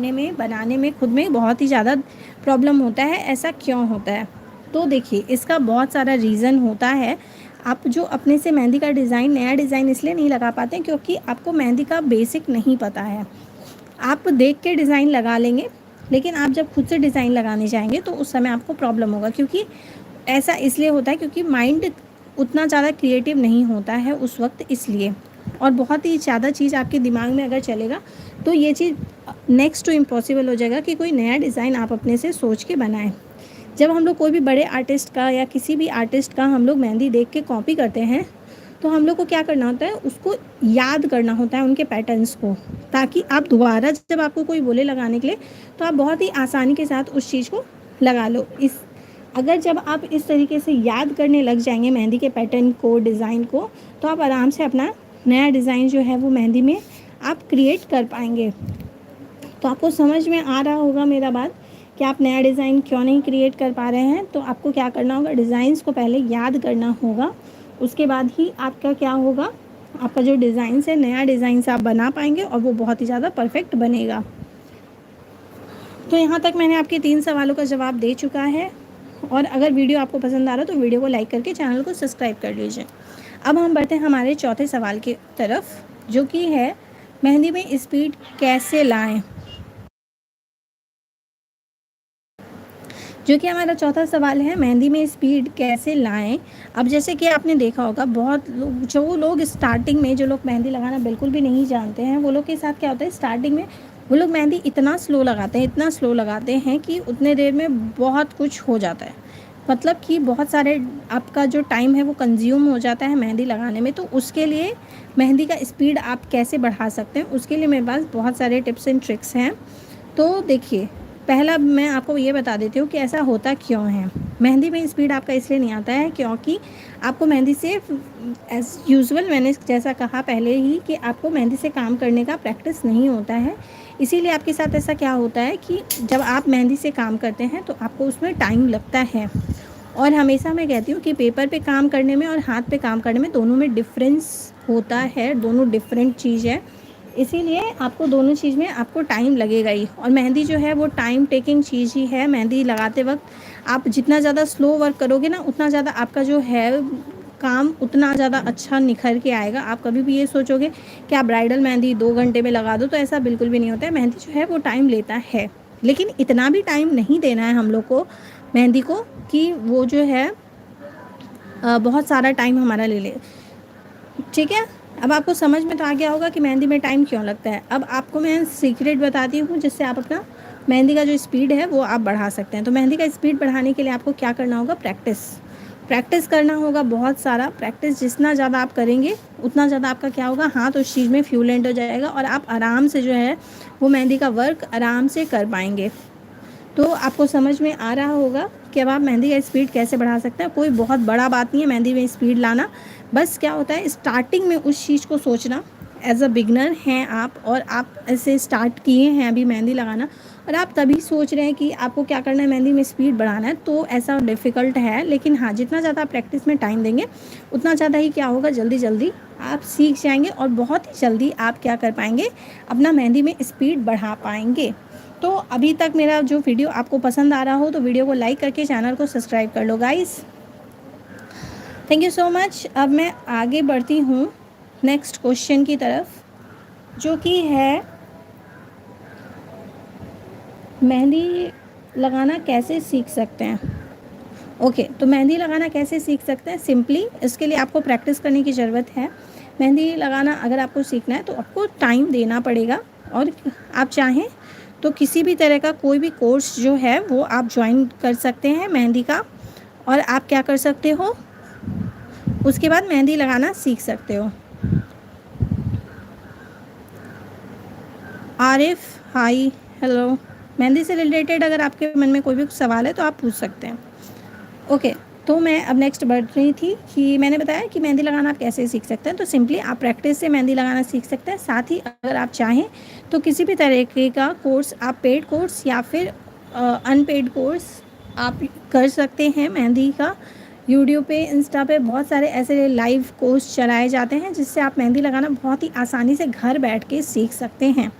ढूंढने में, बनाने में खुद में बहुत ही ज़्यादा प्रॉब्लम होता है। ऐसा क्यों होता है? तो देखिए, इसका बहुत सारा रीज़न होता है। आप जो अपने से मेहंदी का डिज़ाइन, नया डिज़ाइन इसलिए नहीं लगा पाते हैं क्योंकि आपको मेहंदी का बेसिक नहीं पता है। आप देख के डिज़ाइन लगा लेंगे, लेकिन आप जब खुद से डिज़ाइन लगाने जाएंगे तो उस समय आपको प्रॉब्लम होगा। क्योंकि ऐसा इसलिए होता है क्योंकि माइंड उतना ज़्यादा क्रिएटिव नहीं होता है उस वक्त, इसलिए। और बहुत ही ज़्यादा चीज़ आपके दिमाग में अगर चलेगा तो ये चीज़ नेक्स्ट टू इम्पॉसिबल हो जाएगा कि कोई नया डिज़ाइन आप अपने से सोच के बनाएं। जब हम लोग कोई भी बड़े आर्टिस्ट का या किसी भी आर्टिस्ट का हम लोग मेहंदी देख के कॉपी करते हैं, तो हम लोग को क्या करना होता है, उसको याद करना होता है, उनके पैटर्न्स को, ताकि आप दोबारा जब आपको कोई बोले लगाने के लिए तो आप बहुत ही आसानी के साथ उस चीज़ को लगा लो। अगर जब आप इस तरीके से याद करने लग जाएंगे मेहंदी के पैटर्न को, डिज़ाइन को, तो आप आराम से अपना नया डिज़ाइन जो है वो मेहंदी में आप क्रिएट कर पाएंगे। तो आपको समझ में आ रहा होगा मेरा बात कि आप नया डिज़ाइन क्यों नहीं क्रिएट कर पा रहे हैं। तो आपको क्या करना होगा, डिज़ाइंस को पहले याद करना होगा, उसके बाद ही आपका क्या होगा, आपका जो डिज़ाइन है, नया डिज़ाइन आप बना पाएंगे और वो बहुत ही ज़्यादा परफेक्ट बनेगा। तो यहाँ तक मैंने आपके 3 सवालों का जवाब दे चुका है। और अगर वीडियो आपको पसंद आ रहा है तो वीडियो को लाइक करके चैनल को सब्सक्राइब कर लीजिए। अब हम बढ़ते हैं हमारे चौथे सवाल की तरफ, जो कि है मेहंदी में स्पीड कैसे लाएं। जो कि हमारा चौथा सवाल है, मेहंदी में स्पीड कैसे लाएं। अब जैसे कि आपने देखा होगा, बहुत लोग, जो लोग स्टार्टिंग में, जो लोग मेहंदी लगाना बिल्कुल भी नहीं जानते हैं, वो लोग के साथ क्या होता है, स्टार्टिंग में वो लोग मेहंदी इतना स्लो लगाते हैं, इतना स्लो लगाते हैं कि उतने देर में बहुत कुछ हो जाता है। मतलब कि बहुत सारे आपका जो टाइम है वो कंज्यूम हो जाता है मेहंदी लगाने में। तो उसके लिए मेहंदी का स्पीड आप कैसे बढ़ा सकते हैं, उसके लिए मेरे पास बहुत सारे टिप्स एंड ट्रिक्स हैं। तो देखिए, पहला मैं आपको ये बता देती हूँ कि ऐसा होता क्यों है। मेहंदी में स्पीड आपका इसलिए नहीं आता है क्योंकि आपको मेहंदी से, एज़ यूजुअल मैंने जैसा कहा पहले ही, कि आपको मेहंदी से काम करने का प्रैक्टिस नहीं होता है। इसीलिए आपके साथ ऐसा क्या होता है कि जब आप मेहंदी से काम करते हैं तो आपको उसमें टाइम लगता है। और हमेशा मैं कहती हूँ कि पेपर पे काम करने में और हाथ पे काम करने में दोनों में डिफरेंस होता है, दोनों डिफरेंट चीज़ है। इसीलिए आपको दोनों चीज़ में आपको टाइम लगेगा ही। और मेहंदी जो है वो टाइम टेकिंग चीज़ ही है। मेहंदी लगाते वक्त आप जितना ज़्यादा स्लो वर्क करोगे ना, उतना ज़्यादा आपका जो है काम उतना ज़्यादा अच्छा निखर के आएगा। आप कभी भी ये सोचोगे कि आप ब्राइडल मेहंदी 2 घंटे में लगा दो, तो ऐसा बिल्कुल भी नहीं होता है। मेहंदी जो है वो टाइम लेता है, लेकिन इतना भी टाइम नहीं देना है हम लोग को मेहंदी को कि वो जो है बहुत सारा टाइम हमारा ले ले। ठीक है, अब आपको समझ में तो आ गया होगा कि मेहंदी में टाइम क्यों लगता है। अब आपको मैं सीक्रेट बताती हूँ जिससे आप अपना मेहंदी का जो स्पीड है वो आप बढ़ा सकते हैं। तो मेहंदी का स्पीड बढ़ाने के लिए आपको क्या करना होगा, प्रैक्टिस करना होगा, बहुत सारा प्रैक्टिस। जितना ज़्यादा आप करेंगे उतना ज़्यादा आपका क्या होगा, हाथ उस चीज़ में फ्लुएंट हो जाएगा और आप आराम से जो है वो मेहंदी का वर्क आराम से कर पाएंगे। तो आपको समझ में आ रहा होगा कि अब आप मेहंदी का स्पीड कैसे बढ़ा सकते हैं। कोई बहुत बड़ा बात नहीं है मेहंदी में स्पीड लाना। बस क्या होता है, स्टार्टिंग में उस चीज़ को सोचना। एज अ बिगनर हैं आप और आप ऐसे स्टार्ट किए हैं अभी मेहंदी लगाना, और आप तभी सोच रहे हैं कि आपको क्या करना है, मेहंदी में स्पीड बढ़ाना है, तो ऐसा डिफ़िकल्ट है। लेकिन हाँ, जितना ज़्यादा आप प्रैक्टिस में टाइम देंगे उतना ज़्यादा ही क्या होगा, जल्दी जल्दी आप सीख जाएंगे और बहुत ही जल्दी आप क्या कर पाएंगे, अपना मेहंदी में स्पीड बढ़ा पाएंगे। तो अभी तक मेरा जो वीडियो आपको पसंद आ रहा हो तो वीडियो को लाइक करके चैनल को सब्सक्राइब कर लो guys. Thank you so much. अब मैं आगे बढ़ती हूँ नेक्स्ट क्वेश्चन की तरफ, जो कि है मेहंदी लगाना कैसे सीख सकते हैं। ओके, तो मेहंदी लगाना कैसे सीख सकते हैं, सिंपली इसके लिए आपको प्रैक्टिस करने की ज़रूरत है। मेहंदी लगाना अगर आपको सीखना है तो आपको टाइम देना पड़ेगा, और आप चाहें तो किसी भी तरह का कोई भी कोर्स जो है वो आप ज्वाइन कर सकते हैं मेहंदी का, और आप क्या कर सकते हो, उसके बाद मेहंदी लगाना सीख सकते हो। आरिफ, हाय, हेलो। मेहंदी से रिलेटेड अगर आपके मन में कोई भी सवाल है तो आप पूछ सकते हैं। ओके, तो मैं अब नेक्स्ट बढ़ रही थी कि मैंने बताया कि मेहंदी लगाना आप कैसे सीख सकते हैं। तो सिंपली आप प्रैक्टिस से मेहंदी लगाना सीख सकते हैं। साथ ही अगर आप चाहें तो किसी भी तरीके का कोर्स, आप पेड कोर्स या फिर अनपेड कोर्स आप कर सकते हैं मेहंदी का। यूट्यूब पे, इंस्टा पे बहुत सारे ऐसे लाइव कोर्स चलाए जाते हैं जिससे आप मेहंदी लगाना बहुत ही आसानी से घर बैठ के सीख सकते हैं।